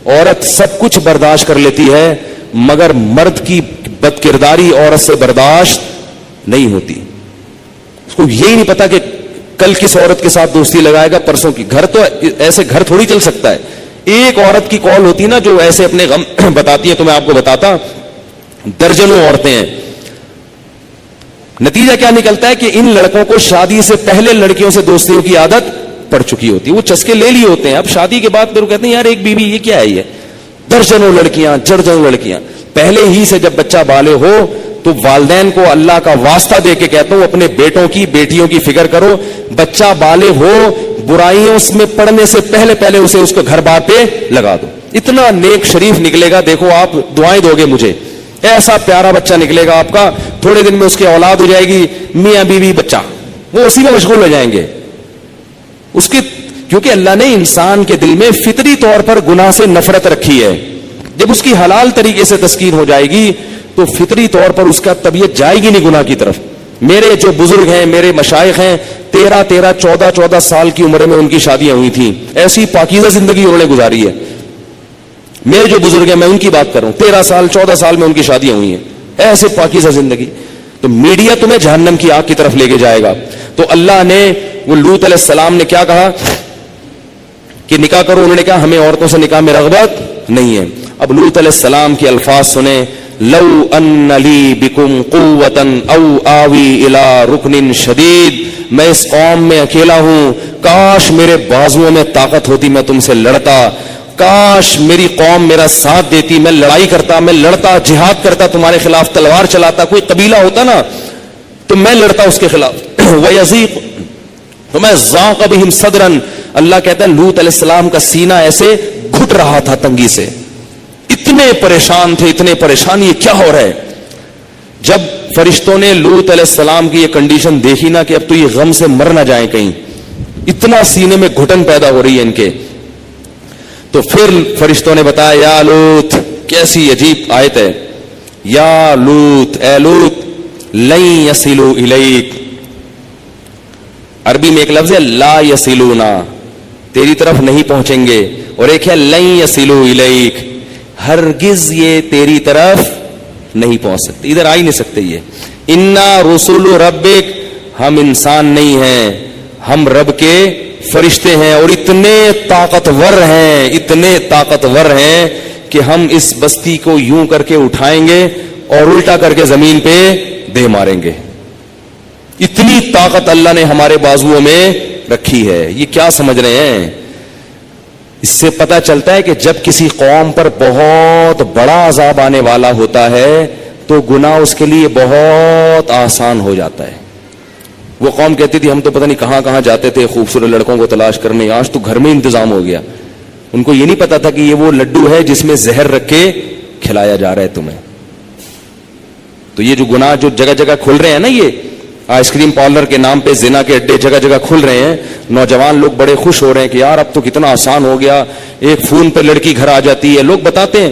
عورت سب کچھ برداشت کر لیتی ہے, مگر مرد کی بد کرداری عورت سے برداشت نہیں ہوتی. اس کو یہی نہیں پتا کہ کل کس عورت کے ساتھ دوستی لگائے گا, پرسوں کی. گھر تو ایسے گھر تھوڑی چل سکتا ہے. ایک عورت کی کال ہوتی نا جو ایسے اپنے غم بتاتی ہے, تو میں آپ کو بتاتا, درجنوں عورتیں ہیں. نتیجہ کیا نکلتا ہے کہ ان لڑکوں کو شادی سے پہلے لڑکیوں سے دوستیوں کی عادت پڑ چکی ہوتی ہے, وہ چسکے لے لیے ہوتے ہیں. اب شادی کے بعد پھر وہ کہتے ہیں یار ایک بیوی یہ کیا ہے, یہ درجنوں لڑکیاں درجنوں لڑکیاں. پہلے ہی سے جب بچہ بالغ ہو تو والدین کو اللہ کا واسطہ دے کے کہتا ہوں اپنے بیٹوں کی بیٹیوں کی فکر کرو. بچہ بالغ ہو برائیوں میں پڑنے سے پہلے پہلے اسے اس کو گھر بار پہ لگا دو. اتنا نیک شریف نکلے گا, دیکھو آپ دعائیں دو گے مجھے, ایسا پیارا بچہ نکلے گا آپ کا, تھوڑے دن میں اس کی اولاد ہو جائے گی, میاں بیوی بچہ, وہ اسی میں مشغول ہو جائیں گے. اس کی کیونکہ اللہ نے انسان کے دل میں فطری طور پر گناہ سے نفرت رکھی ہے. جب اس کی حلال طریقے سے تسکین ہو جائے گی تو فطری طور پر اس کا طبیعت جائے گی نہیں گناہ کی طرف. میرے جو بزرگ ہیں, میرے مشائخ ہیں, 13 14 سال کی عمر میں ان کی شادیاں ہوئی تھیں. ایسی پاکیزہ زندگی انہوں نے گزاری ہے. میرے جو بزرگ ہیں میں ان کی بات کر رہا ہوں, 13 سال 14 سال میں ان کی شادیاں ہوئی ہیں, ایسے پاکیزہ زندگی. تو میڈیا تمہیں جہنم کی آگ کی طرف لے کے جائے گا. تو اللہ نے وہ لوط علیہ السلام نے کیا کہا کہ نکاح کرو, انہوں نے کہا ہمیں عورتوں سے نکاح میں رغبت نہیں ہے. اب لوط علیہ السلام کے الفاظ سنیں, لو ان لی بکم قوتا او آوی الی رکن شدید, میں اس قوم میں اکیلا ہوں, کاش میرے بازوؤں میں طاقت ہوتی میں تم سے لڑتا, کاش میری قوم میرا ساتھ دیتی, میں لڑائی کرتا, میں لڑتا, جہاد کرتا, تمہارے خلاف تلوار چلاتا. کوئی قبیلہ ہوتا نا تو میں لڑتا اس کے خلاف. وَيَزِيقُ وَمَا ضَاقَ بِهِمْ صَدْرًا, اللہ کہتا ہے لوط علیہ السلام کا سینہ ایسے گھٹ رہا تھا تنگی سے, اتنے پریشان تھے, اتنے پریشان, یہ کیا ہو رہا ہے. جب فرشتوں نے لوط علیہ السلام کی یہ کنڈیشن دیکھی نا کہ اب تو یہ غم سے مر نہ جائیں کہیں, اتنا سینے میں گھٹن پیدا ہو رہی ہے ان کے, تو پھر فرشتوں نے بتایا یا لوط, کیسی عجیب آیت ہے, یا لوط, اے لوط, لن یصلوا الیک, عربی میں ایک لفظ ہے لا یصلونا, تیری طرف نہیں پہنچیں گے, اور ایک ہے لن یصلوا الیک, ہرگز یہ تیری طرف نہیں پہنچ سکتے, ادھر آ ہی نہیں سکتے. یہ انا رسول ربک, ہم انسان نہیں ہیں, ہم رب کے فرشتے ہیں, اور اتنے طاقتور ہیں, اتنے طاقتور ہیں کہ ہم اس بستی کو یوں کر کے اٹھائیں گے اور الٹا کر کے زمین پہ دے ماریں گے. اتنی طاقت اللہ نے ہمارے بازوؤں میں رکھی ہے. یہ کیا سمجھ رہے ہیں؟ اس سے پتہ چلتا ہے کہ جب کسی قوم پر بہت بڑا عذاب آنے والا ہوتا ہے تو گناہ اس کے لیے بہت آسان ہو جاتا ہے. وہ قوم کہتی تھی ہم تو پتہ نہیں کہاں کہاں جاتے تھے خوبصورت لڑکوں کو تلاش کرنے, آج تو گھر میں انتظام ہو گیا. ان کو یہ نہیں پتا تھا کہ یہ وہ لڈو ہے جس میں زہر رکھ کے کھلایا جا رہا ہے تمہیں. تو یہ جو گناہ جو جگہ جگہ کھل رہے ہیں نا, یہ آئس کریم پارلر کے نام پہ زنا کے اڈے جگہ جگہ کھل رہے ہیں, نوجوان لوگ بڑے خوش ہو رہے ہیں کہ یار اب تو کتنا آسان ہو گیا, ایک فون پہ لڑکی گھر آ جاتی ہے. لوگ بتاتے ہیں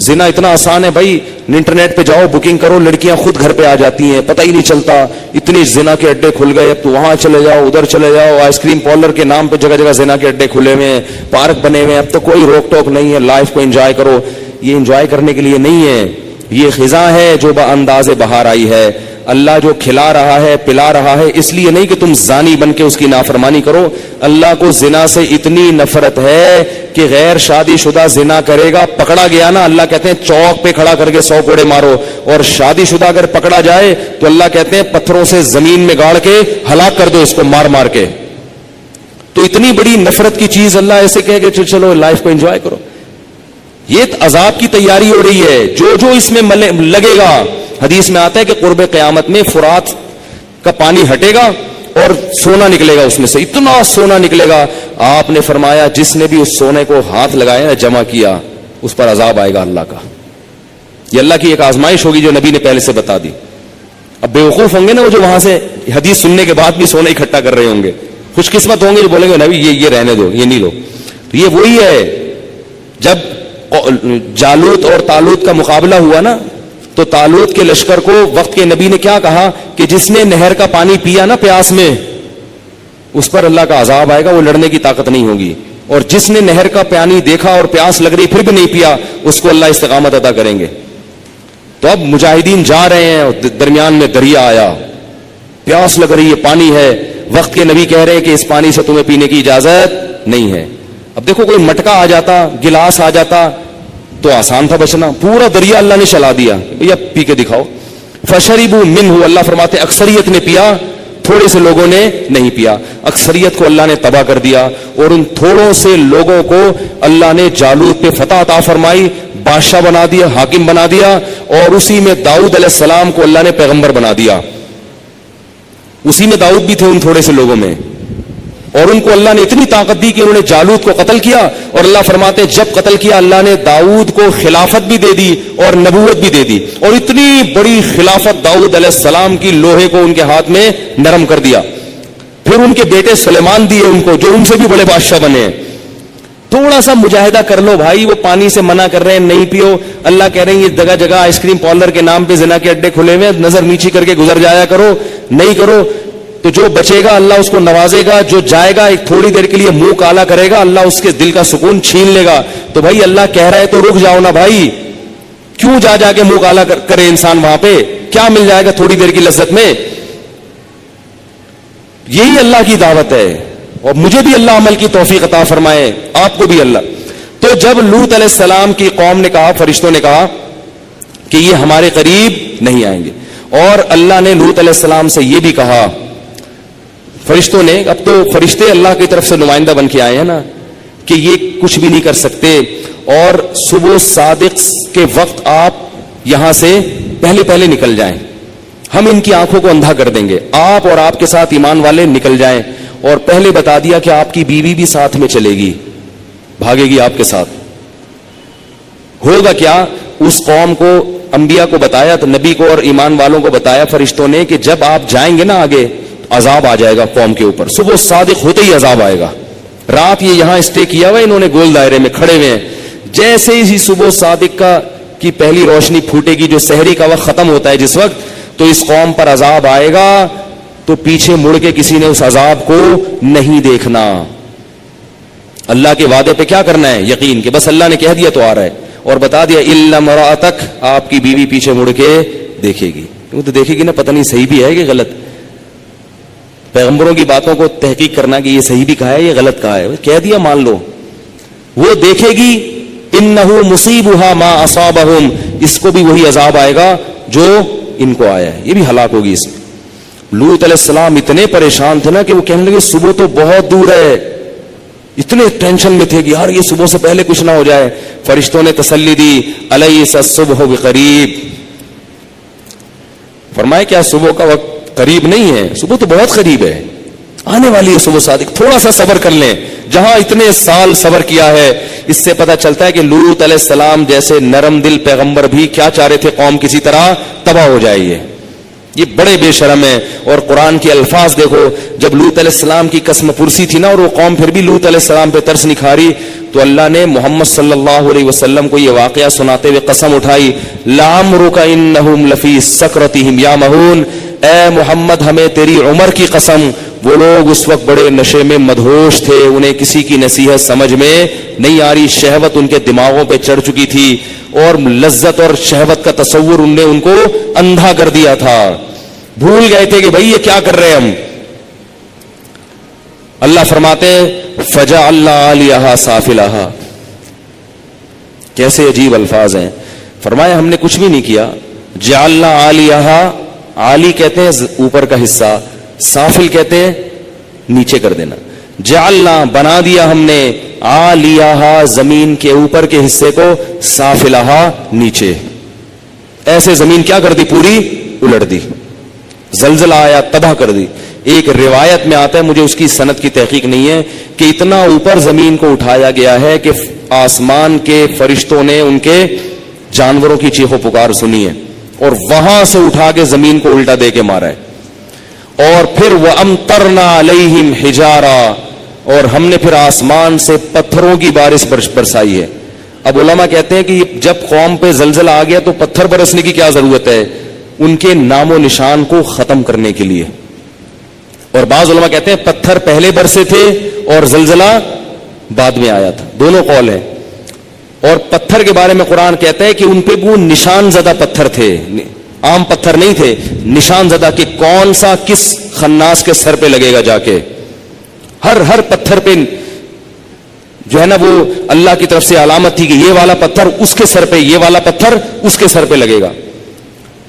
زنا اتنا آسان ہے بھائی, انٹرنیٹ پہ جاؤ بکنگ کرو, لڑکیاں خود گھر پہ آ جاتی ہیں, پتہ ہی نہیں چلتا. اتنے زنا کے اڈے کھل گئے, اب تو وہاں چلے جاؤ, ادھر چلے جاؤ, آئس کریم پارلر کے نام پہ جگہ جگہ زنا کے اڈے کھلے ہوئے ہیں, پارک بنے ہوئے ہیں, اب تو کوئی روک ٹوک نہیں ہے, لائف کو انجوائے کرو. یہ انجوائے کرنے کے لیے نہیں ہے, یہ خزاں ہے جو بانداز بہار آئی ہے. اللہ جو کھلا رہا ہے پلا رہا ہے, اس لیے نہیں کہ تم زانی بن کے اس کی نافرمانی کرو. اللہ کو زنا سے اتنی نفرت ہے کہ غیر شادی شدہ زنا کرے گا, پکڑا گیا نا, اللہ کہتے ہیں چوک پہ کھڑا کر کے 100 کوڑے مارو. اور شادی شدہ اگر پکڑا جائے تو اللہ کہتے ہیں پتھروں سے زمین میں گاڑ کے ہلاک کر دو اس کو, مار مار کے. تو اتنی بڑی نفرت کی چیز اللہ ایسے کہے کہ چلو لائف کو انجوائے کرو. یہ عذاب کی تیاری ہو رہی ہے, جو جو اس میں لگے گا. حدیث میں آتا ہے کہ قرب قیامت میں فرات کا پانی ہٹے گا اور سونا نکلے گا اس میں سے, اتنا سونا نکلے گا. آپ نے فرمایا جس نے بھی اس سونے کو ہاتھ لگایا جمع کیا اس پر عذاب آئے گا اللہ کا. یہ اللہ کی ایک آزمائش ہوگی جو نبی نے پہلے سے بتا دی. اب بیوقوف ہوں گے نا وہ جو وہاں سے حدیث سننے کے بعد بھی سونا اکٹھا کر رہے ہوں گے, خوش قسمت ہوں گے جو بولیں گے نبی یہ رہنے دو, یہ نہیں لو. تو یہ وہی ہے جب جالوت اور طالوت کا مقابلہ ہوا نا, تو طالوت کے لشکر کو وقت کے نبی نے کیا کہا کہ جس نے نہر کا پانی پیا نا پیاس میں, اس پر اللہ کا عذاب آئے گا, وہ لڑنے کی طاقت نہیں ہوگی. اور جس نے نہر کا پانی دیکھا اور پیاس لگ رہی پھر بھی نہیں پیا, اس کو اللہ استقامت عطا کریں گے. تو اب مجاہدین جا رہے ہیں, درمیان میں دریا آیا, پیاس لگ رہی ہے, پانی ہے. وقت کے نبی کہہ رہے ہیں کہ اس پانی سے تمہیں پینے کی اجازت نہیں ہے. اب دیکھو کوئی مٹکا آ جاتا, گلاس آ جاتا تو آسان تھا بچنا, پورا دریا اللہ نے چلا دیا, بھیا پی کے دکھاؤ. فشربوا منہ، اللہ فرماتے اکثریت نے پیا، تھوڑے سے لوگوں نے نہیں پیا. اکثریت کو اللہ نے تباہ کر دیا، اور ان تھوڑوں سے لوگوں کو اللہ نے جالوت پہ فتح عطا فرمائی، بادشاہ بنا دیا، حاکم بنا دیا، اور اسی میں داؤد علیہ السلام کو اللہ نے پیغمبر بنا دیا. اسی میں داؤد بھی تھے ان تھوڑے سے لوگوں میں، اور ان کو اللہ نے اتنی طاقت دی کہ انہوں نے جالوت کو قتل کیا. اور اللہ فرماتے جب قتل کیا اللہ نے داؤد کو خلافت بھی دے دی اور نبوت بھی دے دی، اور اتنی بڑی خلافت داؤد علیہ السلام کی لوہے کو ان کے ہاتھ میں نرم کر دیا. پھر ان کے بیٹے سلیمان دیے ان کو، جو ان سے بھی بڑے بادشاہ بنے. تھوڑا سا مجاہدہ کر لو بھائی، وہ پانی سے منع کر رہے ہیں نہیں پیو، اللہ کہہ رہے ہیں یہ جگہ جگہ آئس کریم پارلر کے نام پہ زنا کے اڈے کھلے ہوئے، نظر نیچی کر کے گزر جایا کرو، نہیں کرو تو جو بچے گا اللہ اس کو نوازے گا، جو جائے گا ایک تھوڑی دیر کے لیے منہ کالا کرے گا اللہ اس کے دل کا سکون چھین لے گا. تو بھائی اللہ کہہ رہا ہے تو رک جاؤ نا بھائی، کیوں جا جا کے منہ کالا کرے انسان؟ وہاں پہ کیا مل جائے گا تھوڑی دیر کی لذت میں؟ یہی اللہ کی دعوت ہے، اور مجھے بھی اللہ عمل کی توفیق عطا فرمائے، آپ کو بھی اللہ. تو جب لوط علیہ السلام کی قوم نے کہا، فرشتوں نے کہا کہ یہ ہمارے قریب نہیں آئیں گے، اور اللہ نے لوط علیہ السلام سے یہ بھی کہا، فرشتوں نے، اب تو فرشتے اللہ کی طرف سے نمائندہ بن کے آئے ہیں نا، کہ یہ کچھ بھی نہیں کر سکتے، اور صبح صادق کے وقت آپ یہاں سے پہلے نکل جائیں، ہم ان کی آنکھوں کو اندھا کر دیں گے، آپ اور آپ کے ساتھ ایمان والے نکل جائیں. اور پہلے بتا دیا کہ آپ کی بیوی بھی ساتھ میں چلے گی، بھاگے گی آپ کے ساتھ. ہوگا کیا؟ اس قوم کو، انبیاء کو بتایا، تو نبی کو اور ایمان والوں کو بتایا فرشتوں نے کہ جب آپ جائیں گے نا آگے عذاب آ جائے گا قوم کے اوپر، صبح صادق ہوتے ہی عذاب آئے گا. رات یہ یہاں اسٹے کیا ہوا انہوں نے، گول دائرے میں کھڑے ہوئے ہیں، جیسے ہی صبح صادق کی پہلی روشنی پھوٹے گی، جو سحری کا وقت ختم ہوتا ہے جس وقت، تو اس قوم پر عذاب آئے گا، تو پیچھے مڑ کے کسی نے اس عذاب کو نہیں دیکھنا. اللہ کے وعدے پہ کیا کرنا ہے؟ یقین، کہ بس اللہ نے کہہ دیا تو آ رہا ہے، اور بتا دیا الا امرأتک، آپ کی بیوی پیچھے مڑ کے دیکھے گی. وہ تو دیکھے گی نا، پتہ نہیں صحیح بھی ہے کہ غلط. پیغمبروں کی باتوں کو تحقیق کرنا کہ یہ صحیح بھی کہا ہے یہ غلط کہا ہے، کہہ دیا مان لو. وہ دیکھے گی، انہ مصیبھا ما اصابہم، اس کو بھی وہی عذاب آئے گا جو ان کو آیا ہے، یہ بھی ہلاک ہوگی اس میں. لوط علیہ السلام اتنے پریشان تھے نا کہ وہ کہنے لگے صبح تو بہت دور ہے، اتنے ٹینشن میں تھے کہ یار یہ صبح سے پہلے کچھ نہ ہو جائے. فرشتوں نے تسلی دی، الیس الصبح بقریب، فرمایا کیا صبح کا وقت قریب نہیں ہے؟ صبح تو بہت قریب ہے، آنے والی ہے صبح صادق، تھوڑا سا صبر کر لیں. جہاں اتنے سال صبر کیا ہے، اس سے پتہ چلتا ہے کہ لوط علیہ السلام جیسے نرم دل پیغمبر بھی کیا چاہ رہے تھے، قوم کسی طرح تباہ ہو جائے. یہ بڑے بے شرم ہیں. اور قرآن کے الفاظ دیکھو، جب لوط علیہ السلام کی قسم پرسی تھی نا، اور وہ قوم پھر بھی لوط علیہ السلام پہ ترس نہیں کھا رہی، تو اللہ نے محمد صلی اللہ علیہ وسلم کو یہ واقعہ سناتے ہوئے قسم اٹھائی، لعمرک انہم لفی سکرتہم یعمہون، اے محمد ہمیں تیری عمر کی قسم، وہ لوگ اس وقت بڑے نشے میں مدہوش تھے، انہیں کسی کی نصیحت سمجھ میں نہیں آ رہی، شہوت ان کے دماغوں پہ چڑھ چکی تھی، اور لذت اور شہوت کا تصور ان نے ان کو اندھا کر دیا تھا، بھول گئے تھے کہ بھائی یہ کیا کر رہے ہیں ہم. اللہ فرماتے فجعلنا عالیہا سافلہا، کیسے عجیب الفاظ ہیں. فرمایا ہم نے کچھ بھی نہیں کیا، جعلنا عالیہا، عالی کہتے ہیں اوپر کا حصہ، سافل کہتے ہیں نیچے کر دینا. جعلنا بنا دیا ہم نے، عالیہا زمین کے اوپر کے حصے کو، سافلہا نیچے. ایسے زمین کیا کر دی؟ پوری الٹ دی، زلزلہ آیا تباہ کر دی. ایک روایت میں آتا ہے، مجھے اس کی سند کی تحقیق نہیں ہے، کہ اتنا اوپر زمین کو اٹھایا گیا ہے کہ آسمان کے فرشتوں نے ان کے جانوروں کی چیخو پکار سنی ہے، اور وہاں سے اٹھا کے زمین کو الٹا دے کے مارا ہے. اور پھر وَأَمْطَرْنَا عَلَيْهِمْ حِجَارًا، اور ہم نے پھر آسمان سے پتھروں کی بارش برسائی ہے. اب علماء کہتے ہیں کہ جب قوم پہ زلزلہ آ گیا تو پتھر برسنے کی کیا ضرورت ہے؟ ان کے نام و نشان کو ختم کرنے کے لیے. اور بعض علماء کہتے ہیں پتھر پہلے برسے تھے اور زلزلہ بعد میں آیا تھا، دونوں قول ہیں. اور پتھر کے بارے میں قرآن کہتا ہے کہ ان پہ وہ نشان زدہ پتھر تھے، عام پتھر نہیں تھے، نشان زدہ، کہ کون سا کس خناس کے سر پہ لگے گا جا کے. ہر پتھر پہ جو ہے نا وہ اللہ کی طرف سے علامت تھی کہ یہ والا پتھر اس کے سر پہ، یہ والا پتھر اس کے سر پہ لگے گا.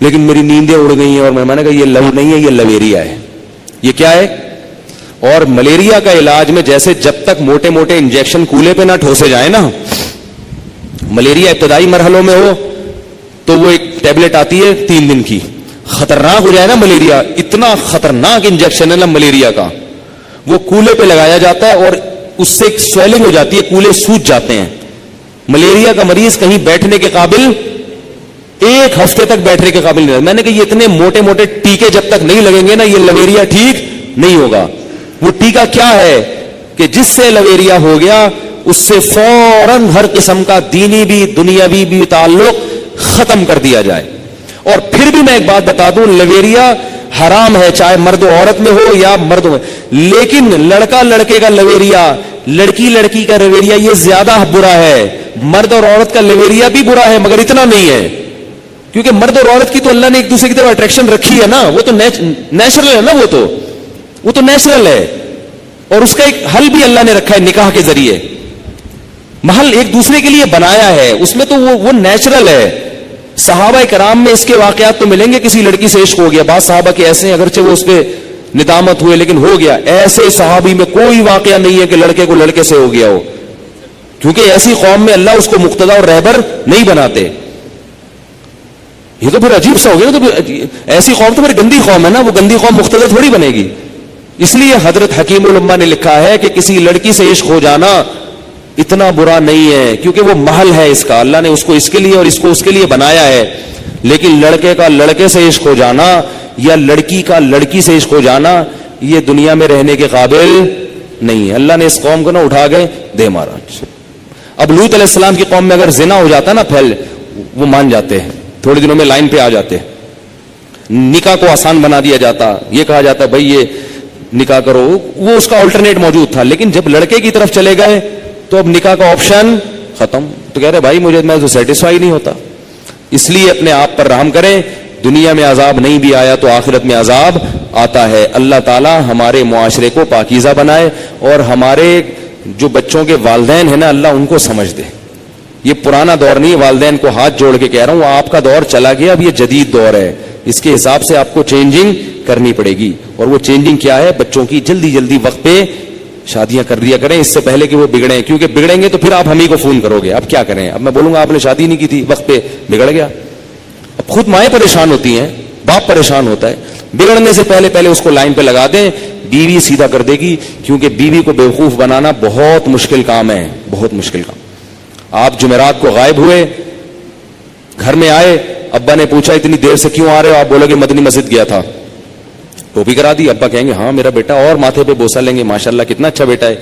لیکن میری نیندیں اڑ گئی ہیں اور میں نے کہا یہ لو نہیں ہے, یہ لویریا ہے. یہ کیا ہے؟ اور ملیریا کا علاج میں جیسے جب تک موٹے موٹے انجیکشن کولے پہ نہ ٹھوسے جائیں نا, ملیریا ابتدائی مرحلوں میں ہو تو وہ ایک ٹیبلٹ آتی ہے 3 دن کی, خطرناک ہو جائے نا ملیریا, اتنا خطرناک انجیکشن ہے نا ملیریا کا, وہ کولے پہ لگایا جاتا ہے اور اس سے سویلنگ ہو جاتی ہے, کولے سوج جاتے ہیں. ملیریا کا مریض کہیں بیٹھنے کے قابل, 1 ہفتے تک بیٹھنے کے قابل نہیں. میں نے کہا یہ اتنے موٹے موٹے ٹیکے جب تک نہیں لگیں گے نا یہ لویریا ٹھیک نہیں ہوگا. وہ ٹیکا کیا ہے کہ جس سے لویریا ہو گیا اس سے فوراً ہر قسم کا دینی بھی دنیاوی بھی تعلق ختم کر دیا جائے. اور پھر بھی میں ایک بات بتا دوں, لویریا حرام ہے چاہے مرد و عورت میں ہو یا مردوں میں, لیکن لڑکا لڑکے کا لویریا, لڑکی لڑکی کا لویریا یہ زیادہ برا ہے. مرد اور عورت کا لویریا بھی برا ہے مگر اتنا نہیں ہے, کیونکہ مرد اور عورت کی تو اللہ نے ایک دوسرے کی طرف اٹریکشن رکھی ہے نا, وہ تو نیچرل ہے نا, وہ تو نیچرل ہے. اور اس کا ایک حل بھی اللہ نے رکھا ہے نکاح کے ذریعے, محل ایک دوسرے کے لیے بنایا ہے, اس میں تو وہ نیچرل ہے. صحابہ کرام میں اس کے واقعات تو ملیں گے, کسی لڑکی سے عشق ہو گیا, بعض صحابہ کے ایسے ہیں اگرچہ وہ اس پہ ندامت ہوئے لیکن ہو گیا. ایسے صحابی میں کوئی واقعہ نہیں ہے کہ لڑکے کو لڑکے سے ہو گیا ہو, کیونکہ ایسی قوم میں اللہ اس کو مقتدی اور رہبر نہیں بناتے. یہ تو پھر عجیب سا ہو گیا, تو ایسی قوم تو پھر گندی قوم ہے نا, وہ گندی قوم مقتدی تھوڑی بنے گی. اس لیے حضرت حکیم الامہ نے لکھا ہے کہ کسی لڑکی سے عشق ہو جانا اتنا برا نہیں ہے, کیونکہ وہ محل ہے اس کا, اللہ نے اس کو اس کے لیے اور اس کو اس کے لیے بنایا ہے. لیکن لڑکے کا لڑکے سے عشق ہو جانا یا لڑکی کا لڑکی سے عشق ہو جانا یہ دنیا میں رہنے کے قابل نہیں ہے. اللہ نے اس قوم کو نا اٹھا گئے دے مارا. اب لوط علیہ السلام کی قوم میں اگر زنا ہو جاتا نا پھیل, وہ مان جاتے ہیں, تھوڑے دنوں میں لائن پہ آ جاتے, نکاح کو آسان بنا دیا جاتا, یہ کہا جاتا بھائی یہ نکاح کرو, وہ اس کا آلٹرنیٹ موجود تھا. لیکن جب لڑکے کی طرف چلے گئے تو اب نکاح کا آپشن ختم. تو کہہ رہے بھائی مجھے میں تو سیٹسفائی نہیں ہوتا. اس لیے اپنے آپ پر رحم کریں, دنیا میں عذاب نہیں بھی آیا تو آخرت میں عذاب آتا ہے. اللہ تعالی ہمارے معاشرے کو پاکیزہ بنائے اور ہمارے جو بچوں کے والدین ہیں نا اللہ ان کو سمجھ دے. یہ پرانا دور نہیں, والدین کو ہاتھ جوڑ کے کہہ رہا ہوں آپ کا دور چلا گیا, اب یہ جدید دور ہے, اس کے حساب سے آپ کو چینجنگ کرنی پڑے گی. اور وہ چینجنگ کیا ہے, بچوں کی جلدی جلدی وقت پہ شادیاں کر دیا کریں اس سے پہلے کہ وہ بگڑیں, کیونکہ بگڑیں گے تو پھر آپ ہم ہی کو فون کرو گے. اب کیا کریں, اب میں بولوں گا آپ نے شادی نہیں کی تھی, وقت پہ بگڑ گیا. اب خود مائیں پریشان ہوتی ہیں, باپ پریشان ہوتا ہے. بگڑنے سے پہلے پہلے اس کو لائن پہ لگا دیں, بیوی سیدھا کر دے گی, کیونکہ بیوی کو بیوقوف بنانا بہت مشکل کام ہے, بہت مشکل کام. آپ جمعرات کو غائب ہوئے, گھر میں آئے, ابا نے پوچھا اتنی دیر سے کیوں آ رہے ہو, آپ بولو کہ مدنی مسجد گیا تھا. ٹوپی کرا دی, ابا کہیں گے ہاں میرا بیٹا, اور ماتھے پہ بوسہ لیں گے ماشاءاللہ کتنا اچھا بیٹا ہے.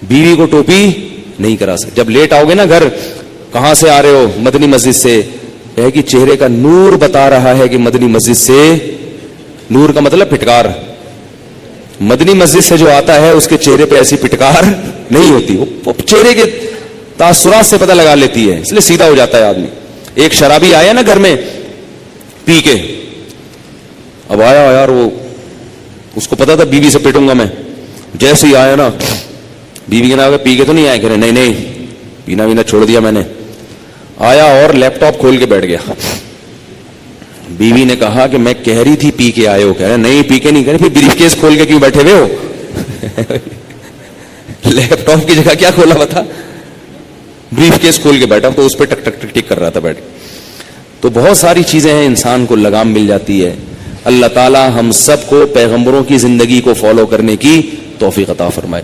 بیوی کو ٹوپی نہیں کرا سکتے. جب لیٹ آؤ گے نا گھر, کہاں سے آ رہے ہو, مدنی مسجد سے, ہے کہ چہرے کا نور بتا رہا ہے کہ مدنی مسجد سے. نور کا مطلب پھٹکار, مدنی مسجد سے جو آتا ہے اس کے چہرے پہ ایسی پھٹکار نہیں ہوتی, وہ چہرے کے تاثرات سے پتہ لگا لیتی ہے, اس لیے سیدھا ہو جاتا ہے آدمی. ایک شرابی آیا نا گھر میں پی کے, اب آیا یار, وہ اس کو پتا تھا بیوی سے پیٹوں گا میں, جیسے ہی آیا نا بیوی کے نام پی کے تو نہیں آیا, کہہ رہے نہیں پینا وینا چھوڑ دیا میں نے. آیا اور لیپ ٹاپ کھول کے بیٹھ گیا. بیوی نے کہا کہ میں کہہ رہی تھی پی کے آئے ہو, کہہ رہے نہیں پی کے نہیں, کہہ رہے پھر بریف کیس کھول کے کیوں بیٹھے ہوئے ہو. لیپ ٹاپ کی جگہ کیا کھولا ہوا تھا, بریف کیس کھول کے بیٹھا, تو اس پہ ٹک ٹک ٹک ٹک کر رہا تھا بیٹھ. تو بہت ساری چیزیں ہیں, انسان کو لگام مل جاتی ہے. اللہ تعالی ہم سب کو پیغمبروں کی زندگی کو فالو کرنے کی توفیق عطا فرمائے.